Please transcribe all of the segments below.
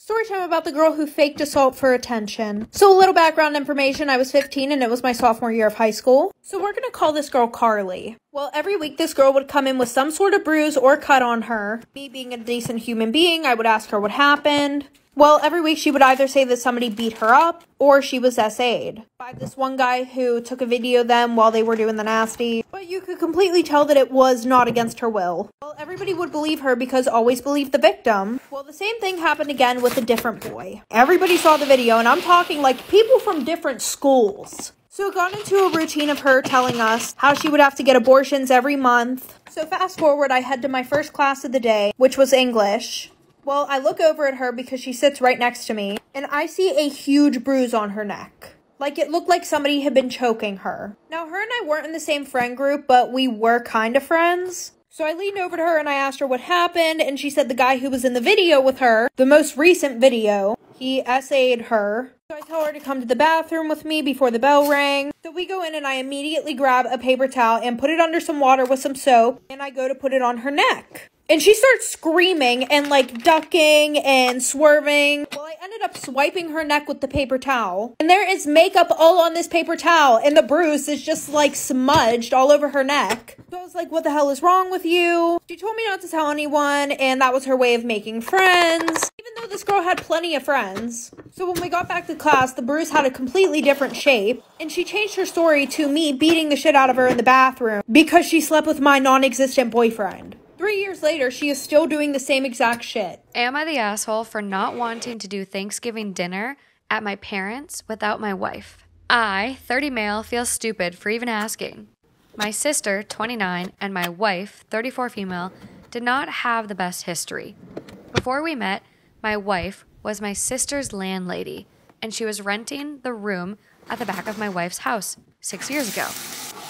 Story time about the girl who faked assault for attention. So a little background information, I was 15 and it was my sophomore year of high school. So we're gonna call this girl Carly. Well, every week this girl would come in with some sort of bruise or cut on her. Me being a decent human being, I would ask her what happened. Well, every week she would either say that somebody beat her up or she was SA'd by this one guy who took a video of them while they were doing the nasty. But you could completely tell that it was not against her will. Well, everybody would believe her because always believe the victim. Well, the same thing happened again with a different boy. Everybody saw the video, and I'm talking like people from different schools. So it got into a routine of her telling us how she would have to get abortions every month. So fast forward, I head to my first class of the day, which was English. Well, I look over at her because she sits right next to me, and I see a huge bruise on her neck. Like, it looked like somebody had been choking her. Now, her and I weren't in the same friend group, but we were kind of friends. So I leaned over to her and I asked her what happened, and she said the guy who was in the video with her, the most recent video, he SA'd her. So I tell her to come to the bathroom with me before the bell rang. So we go in and I immediately grab a paper towel and put it under some water with some soap, and I go to put it on her neck. And she starts screaming and like ducking and swerving. Well, I ended up swiping her neck with the paper towel. And there is makeup all on this paper towel. And the bruise is just like smudged all over her neck. So I was like, what the hell is wrong with you? She told me not to tell anyone. And that was her way of making friends. Even though this girl had plenty of friends. So when we got back to class, the bruise had a completely different shape. And she changed her story to me beating the shit out of her in the bathroom because she slept with my non-existent boyfriend. 3 years later, she is still doing the same exact shit. Am I the asshole for not wanting to do Thanksgiving dinner at my parents' without my wife? I, 30 male, feel stupid for even asking. My sister, 29, and my wife, 34 female, did not have the best history. Before we met, my wife was my sister's landlady, and she was renting the room at the back of my wife's house 6 years ago.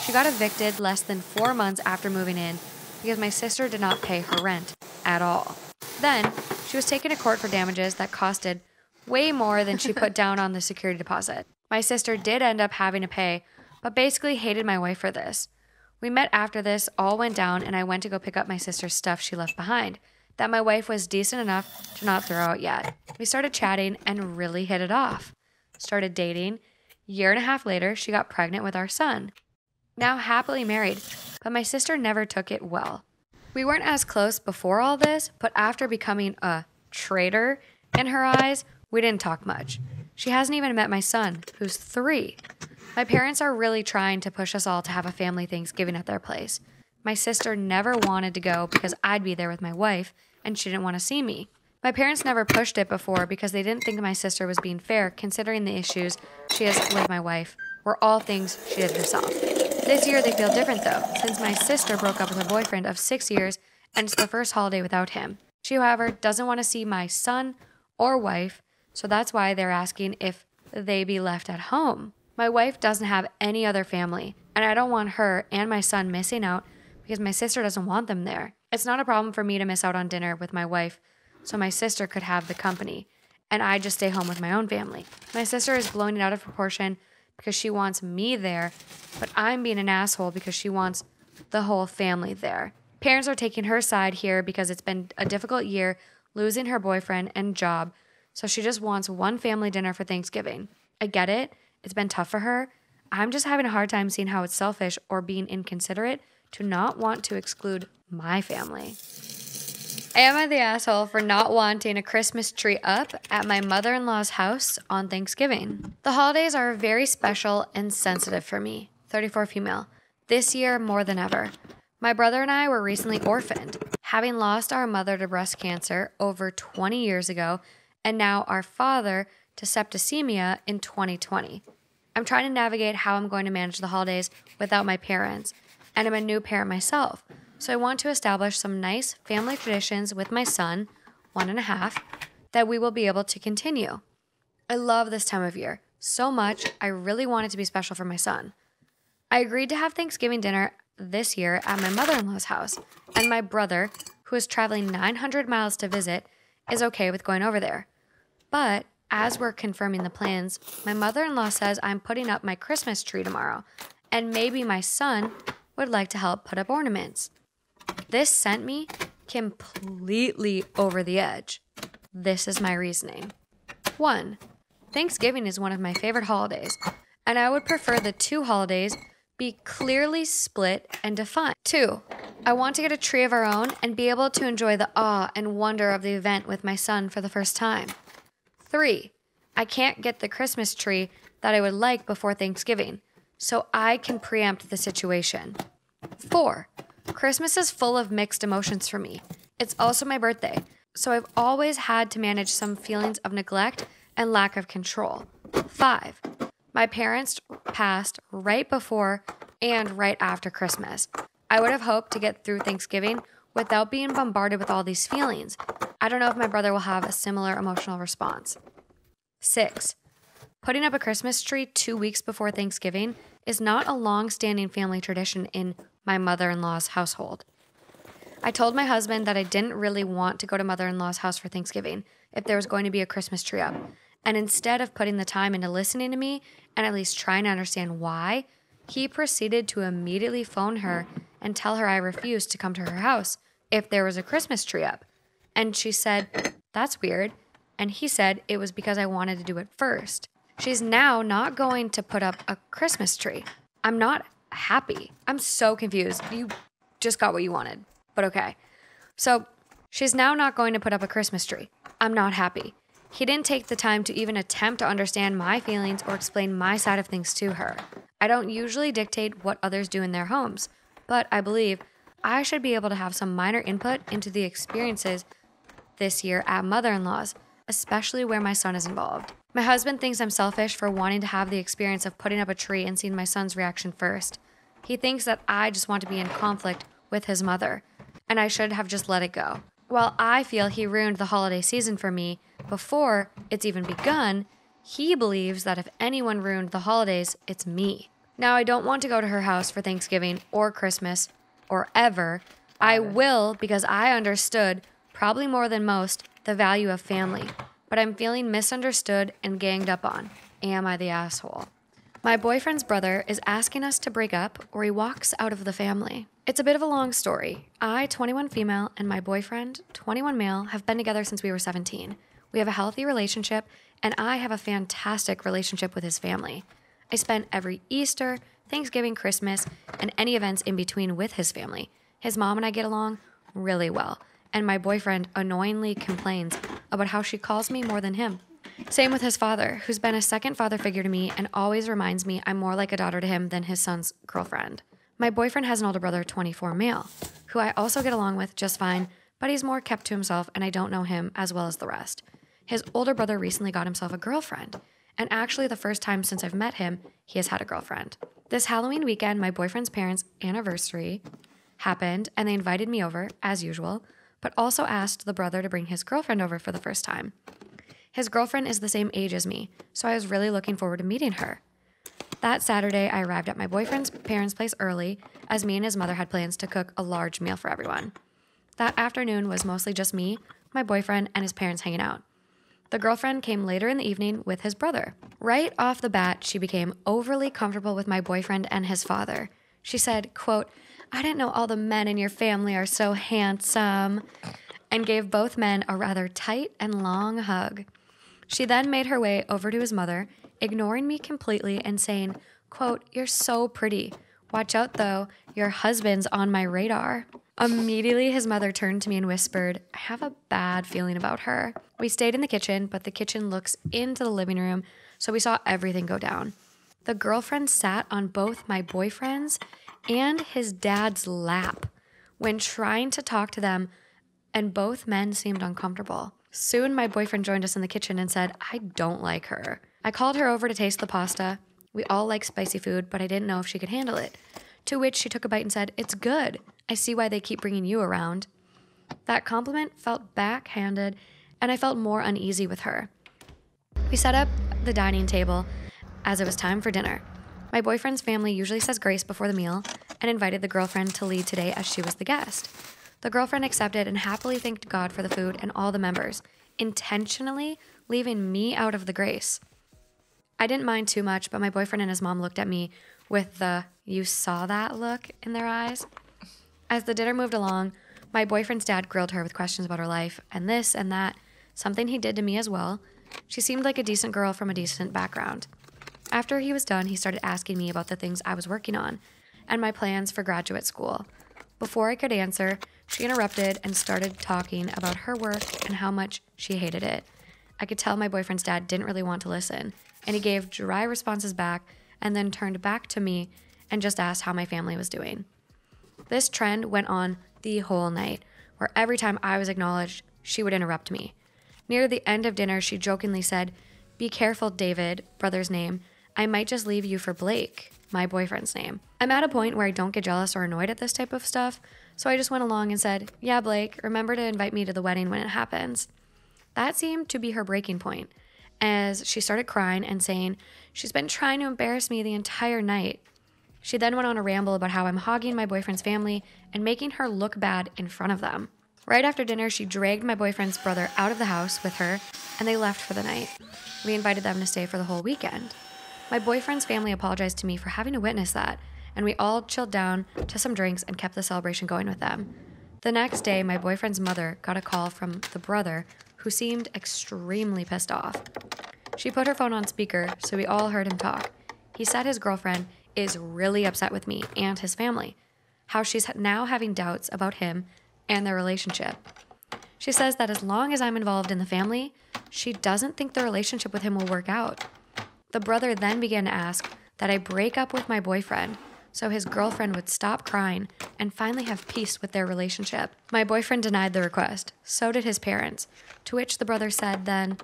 She got evicted less than 4 months after moving in because my sister did not pay her rent at all. Then, she was taken to court for damages that costed way more than she put down on the security deposit. My sister did end up having to pay, but basically hated my wife for this. We met after this all went down, and I went to go pick up my sister's stuff she left behind that my wife was decent enough to not throw out yet. We started chatting and really hit it off. Started dating. Year and a half later, she got pregnant with our son. Now happily married, but my sister never took it well. We weren't as close before all this, but after becoming a traitor in her eyes, we didn't talk much. She hasn't even met my son, who's 3. My parents are really trying to push us all to have a family Thanksgiving at their place. My sister never wanted to go because I'd be there with my wife, and she didn't want to see me. My parents never pushed it before because they didn't think my sister was being fair, considering the issues she has with my wife were all things she did herself. This year they feel different though, since my sister broke up with her boyfriend of 6 years and it's the first holiday without him. She, however, doesn't want to see my son or wife, so that's why they're asking if they be left at home. My wife doesn't have any other family, and I don't want her and my son missing out because my sister doesn't want them there. It's not a problem for me to miss out on dinner with my wife, so my sister could have the company, and I just stay home with my own family. My sister is blowing it out of proportion because she wants me there, but I'm being an asshole because she wants the whole family there. Parents are taking her side here because it's been a difficult year losing her boyfriend and job, so she just wants one family dinner for Thanksgiving. I get it. It's been tough for her. I'm just having a hard time seeing how it's selfish or being inconsiderate to not want to exclude my family. Am I the asshole for not wanting a Christmas tree up at my mother-in-law's house on Thanksgiving? The holidays are very special and sensitive for me, 34 female, this year more than ever. My brother and I were recently orphaned, having lost our mother to breast cancer over 20 years ago, and now our father to septicemia in 2020. I'm trying to navigate how I'm going to manage the holidays without my parents, and I'm a new parent myself. So I want to establish some nice family traditions with my son, 1.5, that we will be able to continue. I love this time of year so much. I really want it to be special for my son. I agreed to have Thanksgiving dinner this year at my mother-in-law's house, and my brother, who is traveling 900 miles to visit, is okay with going over there. But as we're confirming the plans, my mother-in-law says I'm putting up my Christmas tree tomorrow, and maybe my son would like to help put up ornaments. This sent me completely over the edge. This is my reasoning. 1. Thanksgiving is one of my favorite holidays, and I would prefer the two holidays be clearly split and defined. 2. I want to get a tree of our own and be able to enjoy the awe and wonder of the event with my son for the first time. 3. I can't get the Christmas tree that I would like before Thanksgiving, so I can preempt the situation. 4. Christmas is full of mixed emotions for me. It's also my birthday, so I've always had to manage some feelings of neglect and lack of control. 5. My parents passed right before and right after Christmas. I would have hoped to get through Thanksgiving without being bombarded with all these feelings. I don't know if my brother will have a similar emotional response. 6. Putting up a Christmas tree 2 weeks before Thanksgiving is not a long-standing family tradition in my mother-in-law's household. I told my husband that I didn't really want to go to mother-in-law's house for Thanksgiving if there was going to be a Christmas tree up. And instead of putting the time into listening to me and at least trying to understand why, he proceeded to immediately phone her and tell her I refused to come to her house if there was a Christmas tree up. And she said, "That's weird." And he said it was because I wanted to do it first. She's now not going to put up a Christmas tree. I'm not happy. I'm so confused. You just got what you wanted, but okay. So she's now not going to put up a Christmas tree. I'm not happy. He didn't take the time to even attempt to understand my feelings or explain my side of things to her. I don't usually dictate what others do in their homes, but I believe I should be able to have some minor input into the experiences this year at mother-in-law's, especially where my son is involved. My husband thinks I'm selfish for wanting to have the experience of putting up a tree and seeing my son's reaction first. He thinks that I just want to be in conflict with his mother, and I should have just let it go. While I feel he ruined the holiday season for me before it's even begun, he believes that if anyone ruined the holidays, it's me. Now, I don't want to go to her house for Thanksgiving or Christmas or ever. I will because I understood, probably more than most, the value of family. But I'm feeling misunderstood and ganged up on. Am I the asshole? My boyfriend's brother is asking us to break up or he walks out of the family. It's a bit of a long story. I, 21 female, and my boyfriend, 21 male, have been together since we were 17. We have a healthy relationship, and I have a fantastic relationship with his family. I spent every Easter, Thanksgiving, Christmas, and any events in between with his family. His mom and I get along really well, and my boyfriend annoyingly complains about how she calls me more than him. Same with his father, who's been a second father figure to me and always reminds me I'm more like a daughter to him than his son's girlfriend. My boyfriend has an older brother, 24 male, who I also get along with just fine, but he's more kept to himself and I don't know him as well as the rest. His older brother recently got himself a girlfriend, and actually the first time since I've met him, he has had a girlfriend. This Halloween weekend, my boyfriend's parents' anniversary happened and they invited me over, as usual, but also asked the brother to bring his girlfriend over for the first time. His girlfriend is the same age as me, so I was really looking forward to meeting her. That Saturday, I arrived at my boyfriend's parents' place early, as me and his mother had plans to cook a large meal for everyone. That afternoon was mostly just me, my boyfriend, and his parents hanging out. The girlfriend came later in the evening with his brother. Right off the bat, she became overly comfortable with my boyfriend and his father. She said, quote, "I didn't know all the men in your family are so handsome," and gave both men a rather tight and long hug. She then made her way over to his mother, ignoring me completely and saying, quote, "You're so pretty. Watch out though, your husband's on my radar." Immediately, his mother turned to me and whispered, "I have a bad feeling about her." We stayed in the kitchen, but the kitchen looks into the living room, so we saw everything go down. The girlfriend sat on both my boyfriend's and his dad's lap when trying to talk to them, and both men seemed uncomfortable. Soon, my boyfriend joined us in the kitchen and said, "I don't like her." I called her over to taste the pasta. We all like spicy food, but I didn't know if she could handle it. To which she took a bite and said, "It's good. I see why they keep bringing you around." That compliment felt backhanded, and I felt more uneasy with her. We set up the dining table as it was time for dinner. My boyfriend's family usually says grace before the meal and invited the girlfriend to lead today as she was the guest. The girlfriend accepted and happily thanked God for the food and all the members, intentionally leaving me out of the grace. I didn't mind too much, but my boyfriend and his mom looked at me with the "you saw that" look in their eyes. As the dinner moved along, my boyfriend's dad grilled her with questions about her life and this and that, something he did to me as well. She seemed like a decent girl from a decent background. After he was done, he started asking me about the things I was working on and my plans for graduate school. Before I could answer, she interrupted and started talking about her work and how much she hated it. I could tell my boyfriend's dad didn't really want to listen, and he gave dry responses back and then turned back to me and just asked how my family was doing. This trend went on the whole night, where every time I was acknowledged, she would interrupt me. Near the end of dinner, she jokingly said, "Be careful, David," brother's name. "I might just leave you for Blake," my boyfriend's name. I'm at a point where I don't get jealous or annoyed at this type of stuff, so I just went along and said, "Yeah, Blake, remember to invite me to the wedding when it happens." That seemed to be her breaking point, as she started crying and saying she's been trying to embarrass me the entire night. She then went on a ramble about how I'm hogging my boyfriend's family and making her look bad in front of them. Right after dinner, she dragged my boyfriend's brother out of the house with her, and they left for the night. We invited them to stay for the whole weekend. My boyfriend's family apologized to me for having to witness that, and we all chilled down to some drinks and kept the celebration going with them. The next day, my boyfriend's mother got a call from the brother, who seemed extremely pissed off. She put her phone on speaker, so we all heard him talk. He said his girlfriend is really upset with me and his family, how she's now having doubts about him and their relationship. She says that as long as I'm involved in the family, she doesn't think the relationship with him will work out. The brother then began to ask that I break up with my boyfriend so his girlfriend would stop crying and finally have peace with their relationship. My boyfriend denied the request. So did his parents, to which the brother said then,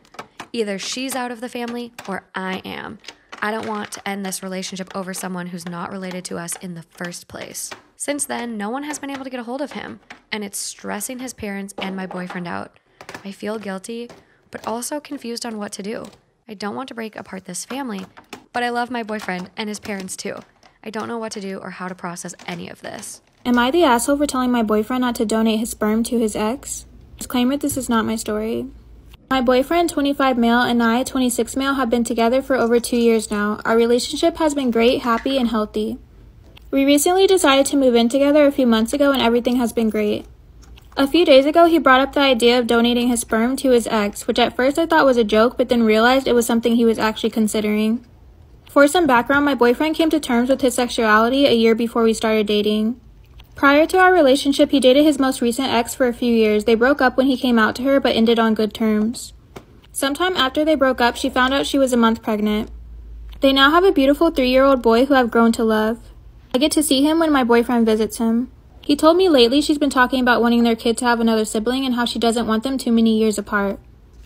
"Either she's out of the family or I am. I don't want to end this relationship over someone who's not related to us in the first place." Since then, no one has been able to get a hold of him, and it's stressing his parents and my boyfriend out. I feel guilty, but also confused on what to do. I don't want to break apart this family, but I love my boyfriend and his parents too. I don't know what to do or how to process any of this. Am I the asshole for telling my boyfriend not to donate his sperm to his ex? Disclaimer, this is not my story. My boyfriend, 25 male, and I, 26 male, have been together for over 2 years now. Our relationship has been great, happy, and healthy. We recently decided to move in together a few months ago, and everything has been great. A few days ago, he brought up the idea of donating his sperm to his ex, which at first I thought was a joke, but then realized it was something he was actually considering. For some background, my boyfriend came to terms with his sexuality a year before we started dating. Prior to our relationship, he dated his most recent ex for a few years. They broke up when he came out to her, but ended on good terms. Sometime after they broke up, she found out she was a month pregnant. They now have a beautiful 3-year-old boy who I've grown to love. I get to see him when my boyfriend visits him. He told me lately she's been talking about wanting their kid to have another sibling and how she doesn't want them too many years apart.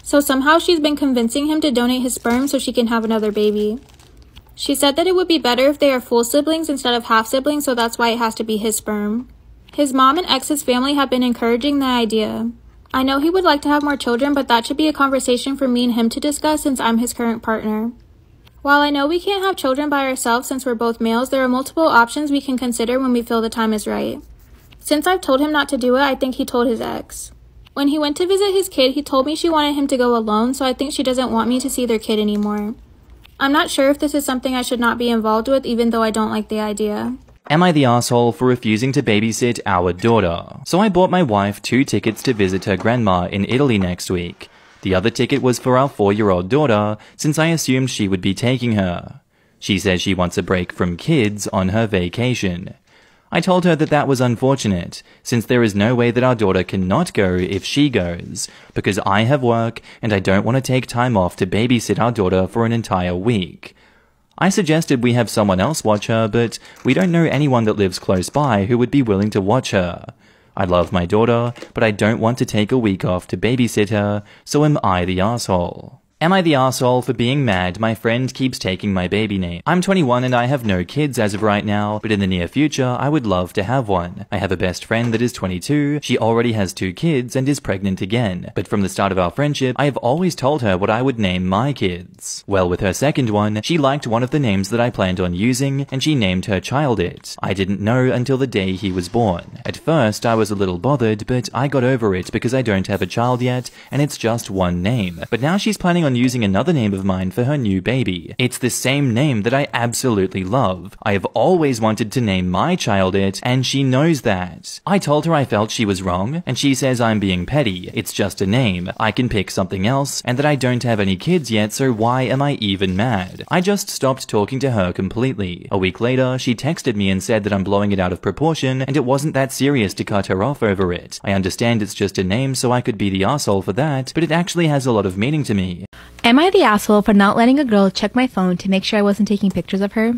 So somehow she's been convincing him to donate his sperm so she can have another baby. She said that it would be better if they are full siblings instead of half siblings, so that's why it has to be his sperm. His mom and ex's family have been encouraging the idea. I know he would like to have more children, but that should be a conversation for me and him to discuss since I'm his current partner. While I know we can't have children by ourselves since we're both males, there are multiple options we can consider when we feel the time is right. Since I've told him not to do it, I think he told his ex. When he went to visit his kid, he told me she wanted him to go alone, so I think she doesn't want me to see their kid anymore. I'm not sure if this is something I should not be involved with, even though I don't like the idea. Am I the asshole for refusing to babysit our daughter? So I bought my wife 2 tickets to visit her grandma in Italy next week. The other ticket was for our 4-year-old daughter, since I assumed she would be taking her. She says she wants a break from kids on her vacation. I told her that that was unfortunate, since there is no way that our daughter cannot go if she goes, because I have work and I don't want to take time off to babysit our daughter for an entire week. I suggested we have someone else watch her, but we don't know anyone that lives close by who would be willing to watch her. I love my daughter, but I don't want to take a week off to babysit her, so am I the asshole? Am I the asshole for being mad my friend keeps taking my baby name? I'm 21 and I have no kids as of right now, but in the near future I would love to have one. I have a best friend that is 22, she already has 2 kids and is pregnant again. But from the start of our friendship, I have always told her what I would name my kids. Well, with her second one, she liked one of the names that I planned on using, and she named her child it. I didn't know until the day he was born. At first, I was a little bothered, but I got over it because I don't have a child yet, and it's just one name. But now she's planning on on using another name of mine for her new baby. It's the same name that I absolutely love. I have always wanted to name my child it, and she knows that. I told her I felt she was wrong, and she says I'm being petty. It's just a name. I can pick something else, and that I don't have any kids yet, so why am I even mad? I just stopped talking to her completely. A week later, she texted me and said that I'm blowing it out of proportion, and it wasn't that serious to cut her off over it. I understand it's just a name, so I could be the asshole for that, but it actually has a lot of meaning to me. Am I the asshole for not letting a girl check my phone to make sure I wasn't taking pictures of her?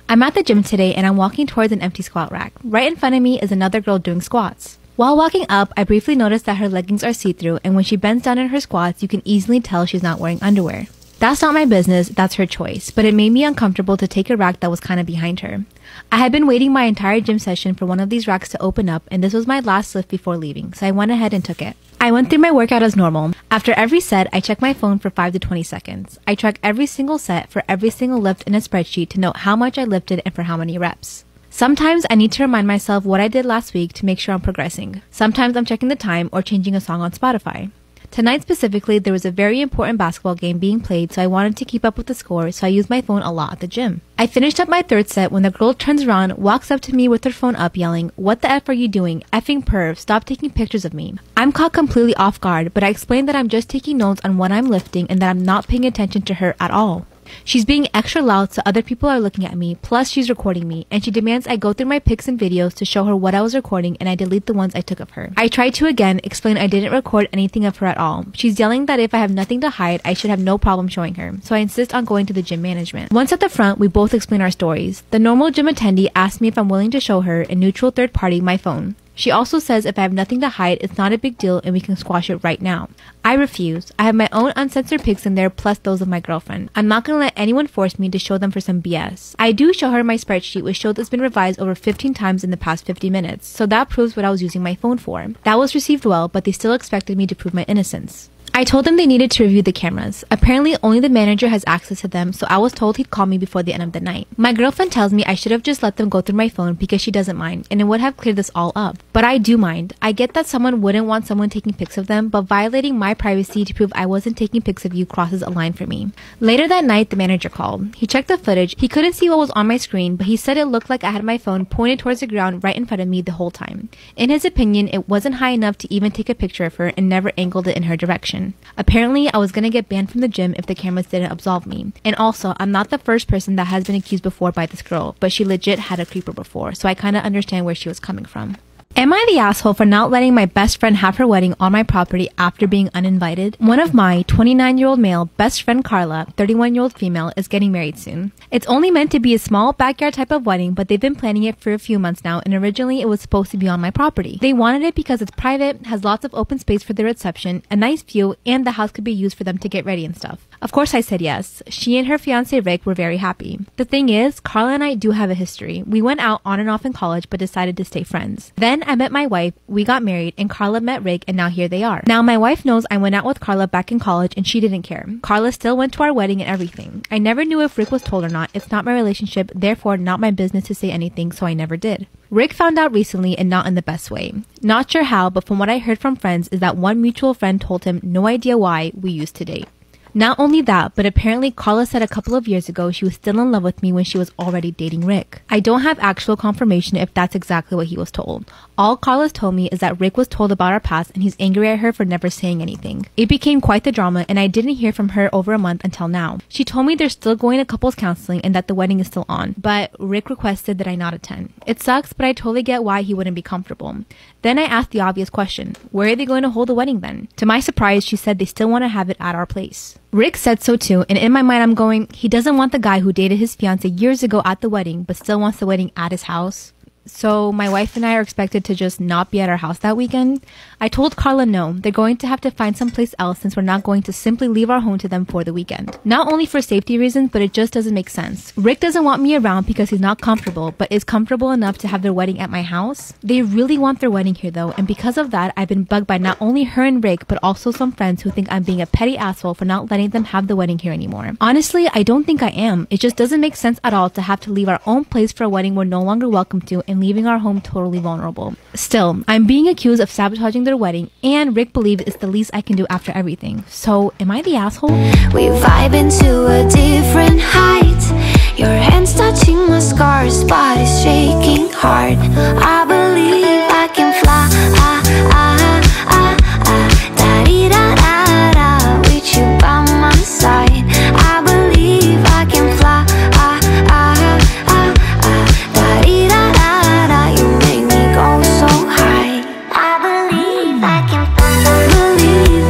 I'm at the gym today and I'm walking towards an empty squat rack. Right in front of me is another girl doing squats. While walking up, I briefly noticed that her leggings are see-through, and when she bends down in her squats, you can easily tell she's not wearing underwear. That's not my business, that's her choice, but it made me uncomfortable to take a rack that was kind of behind her. I had been waiting my entire gym session for one of these racks to open up, and this was my last lift before leaving, so I went ahead and took it. I went through my workout as normal. After every set, I check my phone for 5 to 20 seconds. I track every single set for every single lift in a spreadsheet to note how much I lifted and for how many reps. Sometimes I need to remind myself what I did last week to make sure I'm progressing. Sometimes I'm checking the time or changing a song on Spotify. Tonight specifically, there was a very important basketball game being played, so I wanted to keep up with the score, so I used my phone a lot at the gym. I finished up my third set when the girl turns around, walks up to me with her phone up, yelling, "What the F are you doing? Effing perv, stop taking pictures of me." I'm caught completely off guard, but I explained that I'm just taking notes on what I'm lifting and that I'm not paying attention to her at all. She's being extra loud so other people are looking at me, plus she's recording me, and she demands I go through my pics and videos to show her what I was recording and I delete the ones I took of her. I tried to again explain I didn't record anything of her at all. She's yelling that if I have nothing to hide, I should have no problem showing her, so I insist on going to the gym management. Once at the front, we both explain our stories. The normal gym attendee asks me if I'm willing to show her, a neutral third party, my phone. She also says if I have nothing to hide, it's not a big deal and we can squash it right now. I refuse. I have my own uncensored pics in there plus those of my girlfriend. I'm not gonna let anyone force me to show them for some BS. I do show her my spreadsheet, which shows it's been revised over 15 times in the past 50 minutes, so that proves what I was using my phone for. That was received well, but they still expected me to prove my innocence. I told them they needed to review the cameras. Apparently, only the manager has access to them, so I was told he'd call me before the end of the night. My girlfriend tells me I should have just let them go through my phone because she doesn't mind, and it would have cleared this all up. But I do mind. I get that someone wouldn't want someone taking pics of them, but violating my privacy to prove I wasn't taking pics of you crosses a line for me. Later that night, the manager called. He checked the footage. He couldn't see what was on my screen, but he said it looked like I had my phone pointed towards the ground right in front of me the whole time. In his opinion, it wasn't high enough to even take a picture of her and never angled it in her direction. Apparently, I was gonna get banned from the gym if the cameras didn't absolve me. And also, I'm not the first person that has been accused before by this girl, but she legit had a creeper before, so I kinda understand where she was coming from. Am I the asshole for not letting my best friend have her wedding on my property after being uninvited? One of my 29-year-old male best friend Carla, 31-year-old female, is getting married soon. It's only meant to be a small backyard type of wedding, but they've been planning it for a few months now, and originally it was supposed to be on my property. They wanted it because it's private, has lots of open space for the reception, a nice view, and the house could be used for them to get ready and stuff. Of course I said yes. She and her fiancé Rick were very happy. The thing is, Carla and I do have a history. We went out on and off in college, but decided to stay friends. Then I met my wife, we got married, and Carla met Rick, and now here they are. Now my wife knows I went out with Carla back in college, and she didn't care. Carla still went to our wedding and everything. I never knew if Rick was told or not. It's not my relationship, therefore not my business to say anything, so I never did. Rick found out recently and not in the best way. Not sure how, but from what I heard from friends is that one mutual friend told him no idea why we used to date. Not only that, but apparently Carla said a couple of years ago she was still in love with me when she was already dating Rick. I don't have actual confirmation if that's exactly what he was told. All Carla's told me is that Rick was told about our past and he's angry at her for never saying anything. It became quite the drama and I didn't hear from her over a month until now. She told me they're still going to couples counseling and that the wedding is still on, but Rick requested that I not attend. It sucks, but I totally get why he wouldn't be comfortable. Then I asked the obvious question, where are they going to hold the wedding then? To my surprise, she said they still want to have it at our place. Rick said so too, and in my mind I'm going, he doesn't want the guy who dated his fiancée years ago at the wedding, but still wants the wedding at his house. So my wife and I are expected to just not be at our house that weekend. I told Carla no, they're going to have to find someplace else since we're not going to simply leave our home to them for the weekend. Not only for safety reasons, but it just doesn't make sense. Rick doesn't want me around because he's not comfortable, but is comfortable enough to have their wedding at my house. They really want their wedding here though, and because of that, I've been bugged by not only her and Rick, but also some friends who think I'm being a petty asshole for not letting them have the wedding here anymore. Honestly, I don't think I am. It just doesn't make sense at all to have to leave our own place for a wedding we're no longer welcome to and and leaving our home totally vulnerable. Still, I'm being accused of sabotaging their wedding, and Rick believes it's the least I can do after everything. So, am I the asshole? We vibe into a different height. Your hands touching my scars, body's shaking hard. I believe I can fly. Da-dee-da-da-da, with you by my side. I believe I can fly. Da-dee-da-da-da, you make me go so high. I believe I can fly. Believe.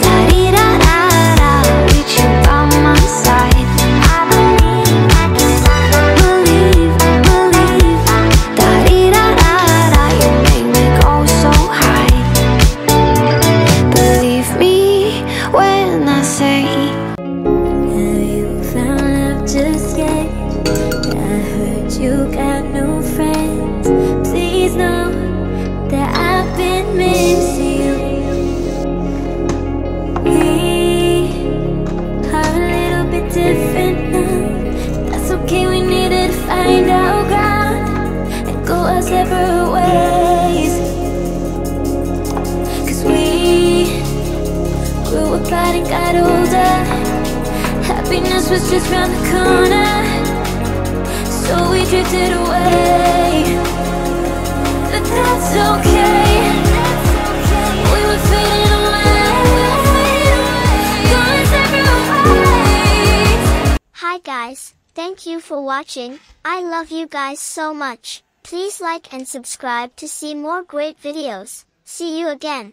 Da-dee-da-da-da, with you by my side. I believe I can fly. Believe. Da-dee-da-da-da, you make me go so high. Believe me when I say, have you found love just yet? I heard you got new friends. Please know that I've been missing you. We are a little bit different now. That's okay, we needed to find our ground and go our separate ways. 'Cause we grew apart and got older. Happiness was just round the corner, so we drifted away. But that's okay. We were fading away, going separate ways. Hi guys, thank you for watching. I love you guys so much. Please like and subscribe to see more great videos. See you again.